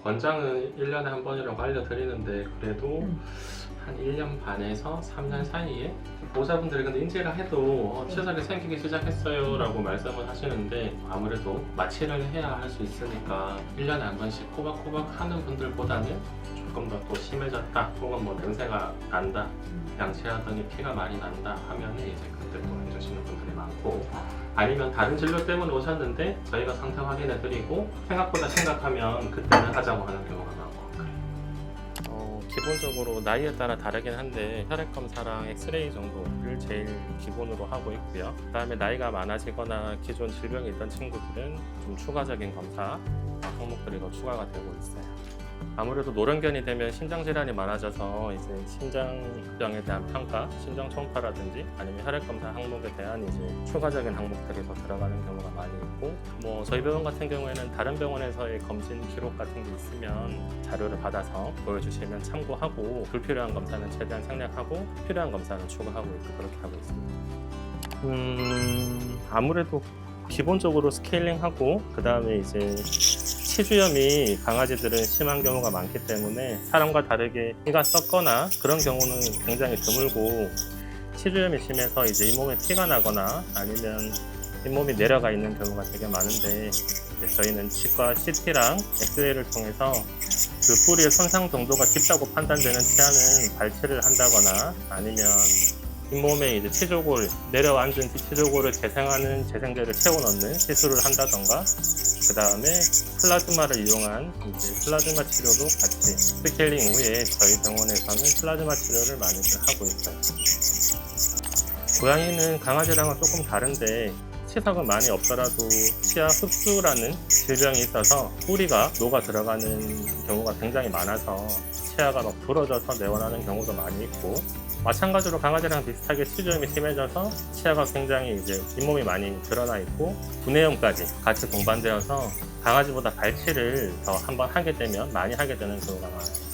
권장은 1년에 한 번이라고 알려드리는데 그래도 한 1년 반에서 3년 사이에 보호자분들이 근데 인지를 해도 치석이 생기기 시작했어요 라고 말씀을 하시는데 아무래도 마취를 해야 할 수 있으니까 1년에 한 번씩 꼬박꼬박 하는 분들보다는 조금 더 또 심해졌다 혹은 뭐 냄새가 난다 양치하더니 피가 많이 난다 하면 이제 그때 또 해주시는 분들이 많고 아니면 다른 진료 때문에 오셨는데 저희가 상태 확인해 드리고 생각보다 심각하면 그때는 하자고 하는 경우가 많고 기본적으로 나이에 따라 다르긴 한데 혈액 검사랑 엑스레이 정도를 제일 기본으로 하고 있고요. 그 다음에 나이가 많아지거나 기존 질병이 있던 친구들은 좀 추가적인 검사 항목들이 더 추가가 되고 있어요. 아무래도 노령견이 되면 심장질환이 많아져서 이제 심장병에 대한 평가, 심장 초음파라든지 아니면 혈액검사 항목에 대한 이제 추가적인 항목들이 더 들어가는 경우가 많이 있고 뭐 저희 병원 같은 경우에는 다른 병원에서의 검진 기록 같은 게 있으면 자료를 받아서 보여주시면 참고하고 불필요한 검사는 최대한 생략하고 필요한 검사는 추가하고 있고 그렇게 하고 있습니다. 아무래도 기본적으로 스케일링하고 그 다음에 이제 치주염이 강아지들은 심한 경우가 많기 때문에 사람과 다르게 피가 썩거나 그런 경우는 굉장히 드물고 치주염이 심해서 이제 잇몸에 피가 나거나 아니면 잇몸이 내려가 있는 경우가 되게 많은데 이제 저희는 치과 CT랑 엑스레이를 통해서 그 뿌리의 손상 정도가 깊다고 판단되는 치아는 발치를 한다거나 아니면 잇몸에 이제 치조골 내려앉은 치조골을 재생하는 재생제를 채워 넣는 시술을 한다던가 그 다음에 플라즈마를 이용한 이제 플라즈마 치료도 같이 스케일링 후에 저희 병원에서는 플라즈마 치료를 많이들 하고 있어요. 고양이는 강아지랑은 조금 다른데 치석은 많이 없더라도 치아 흡수라는 질병이 있어서 뿌리가 녹아 들어가는 경우가 굉장히 많아서 치아가 막 부러져서 내원하는 경우도 많이 있고 마찬가지로 강아지랑 비슷하게 치주염이 심해져서 치아가 굉장히 이제 잇몸이 많이 드러나 있고 구내염까지 같이 동반되어서 강아지보다 발치를 더 한번 하게 되면 많이 하게 되는 경우가 많아요.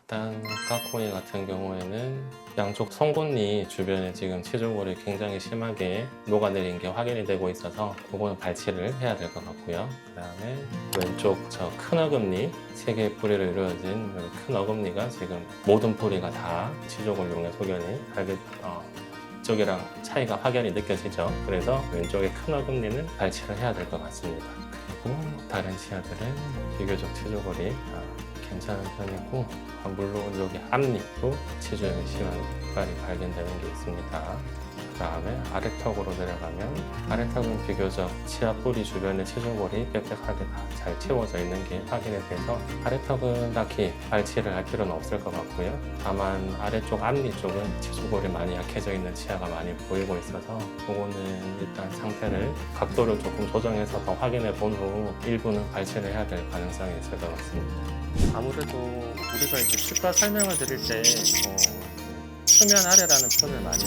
일단 까코이 같은 경우에는 양쪽 송곳니 주변에 지금 치조골이 굉장히 심하게 녹아내린 게 확인이 되고 있어서 그거는 발치를 해야 될 것 같고요. 그 다음에 왼쪽 저 큰 어금니 3개의 뿌리로 이루어진 큰 어금니가 지금 모든 뿌리가 다 치조골 용의 소견이 이쪽이랑 차이가 확연히 느껴지죠. 그래서 왼쪽의 큰 어금니는 발치를 해야 될 것 같습니다. 그리고 다른 치아들은 비교적 치조골이 괜찮은 편이고 물론 여기 앞니도 치주염이 심한 이빨이 발견되는 게 있습니다. 그 다음에 아래턱으로 내려가면 아래턱은 비교적 치아 뿌리 주변에 치조골이 빽빽하게 다 잘 채워져 있는 게 확인이 돼서 아래턱은 딱히 발치를 할 필요는 없을 것 같고요. 다만 아래쪽 앞니 쪽은 치조골이 많이 약해져 있는 치아가 많이 보이고 있어서 그거는 일단 상태를 각도를 조금 조정해서 더 확인해 본 후 일부는 발치를 해야 될 가능성이 있을 것 같습니다. 아무래도 우리가 이제 치과 설명을 드릴 때 수면 아래라는 표현을 많이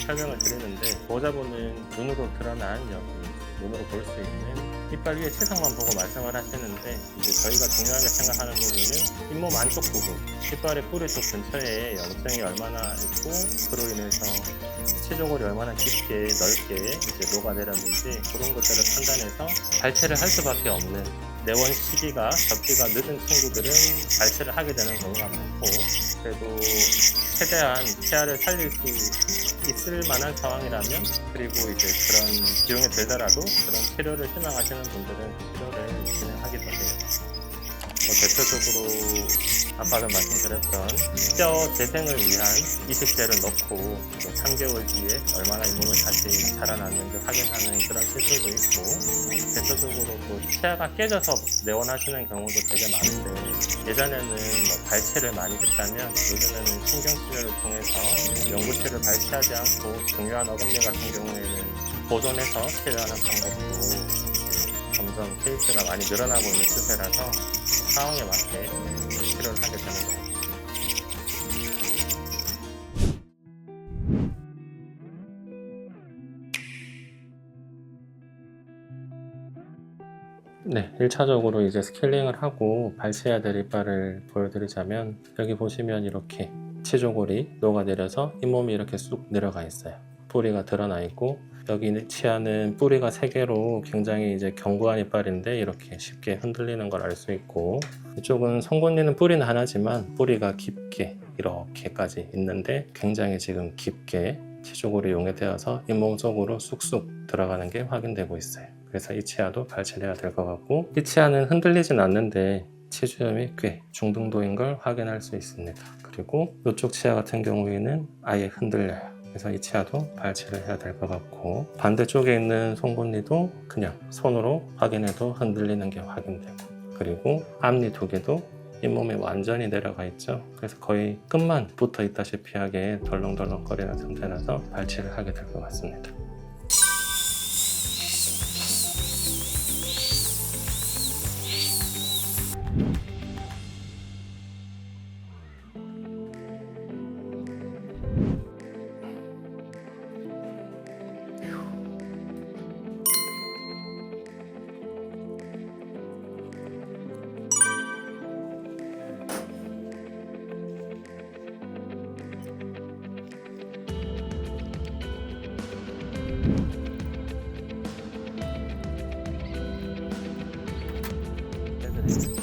설명을 드리는데 보호자분은 눈으로 드러난 여기 눈으로 볼 수 있는 이빨 위에 치석만 보고 말씀을 하시는데 이제 저희가 중요하게 생각하는 부분은 잇몸 안쪽 부분 이빨의 뿌리 쪽 근처에 염증이 얼마나 있고 그로 인해서 치조골이 얼마나 깊게 넓게 이제 녹아내렸는지 그런 것들을 판단해서 발치를 할 수밖에 없는 내원 시기가 접기가 늦은 친구들은 발치를 하게 되는 경우가 많고 그래도 최대한 치아를 살릴 수 있을 만한 상황이라면 그리고 이제 그런 비용이 들더라도 그런 치료를 희망하시는 분들은 치료를 진행하기도 해요. 대표적으로 아까도 말씀드렸던 뼈 재생을 위한 이식제를 넣고 3개월 뒤에 얼마나 잇몸이 다시 자라났는지 확인하는 그런 시술도 있고 대표적으로 또 치아가 깨져서 내원하시는 경우도 되게 많은데 예전에는 발치를 많이 했다면 요즘에는 신경치료를 통해서 연구치를 발치하지 않고 중요한 어금니 같은 경우에는 보존해서 치료하는 방법도 점점 케이스가 많이 늘어나고 있는 추세라서 상황에 맞게 치료를 하게 되는 것 같아요. 네, 1차적으로 이제 스케일링을 하고 발치해야 될 이빨을 보여드리자면 여기 보시면 이렇게 치조골이 녹아내려서 잇몸이 이렇게 쑥 내려가 있어요. 뿌리가 드러나 있고 여기 치아는 뿌리가 3개로 굉장히 이제 견고한 이빨인데 이렇게 쉽게 흔들리는 걸 알 수 있고 이쪽은 송곳니는 뿌리는 하나지만 뿌리가 깊게 이렇게까지 있는데 굉장히 지금 깊게 치조골이 용해되어서 잇몸 속으로 쑥쑥 들어가는 게 확인되고 있어요. 그래서 이 치아도 발치를 해야 될 것 같고 이 치아는 흔들리진 않는데 치주염이 꽤 중등도인 걸 확인할 수 있습니다. 그리고 이쪽 치아 같은 경우에는 아예 흔들려요. 그래서 이 치아도 발치를 해야 될 것 같고 반대쪽에 있는 송곳니도 그냥 손으로 확인해도 흔들리는 게 확인되고 그리고 앞니 2개도 잇몸에 완전히 내려가 있죠. 그래서 거의 끝만 붙어 있다시피 하게 덜렁덜렁 거리는 상태라서 발치를 하게 될 것 같습니다.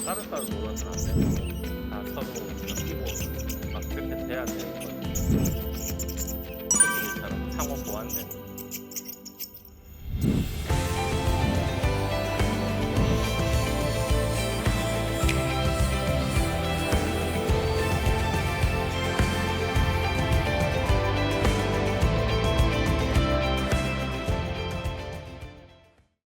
따로따로 놀아서 안 되고 다 서로 끼고 막 그렇게 돼야 되는 거예요. 새끼들처럼 상호 보완되는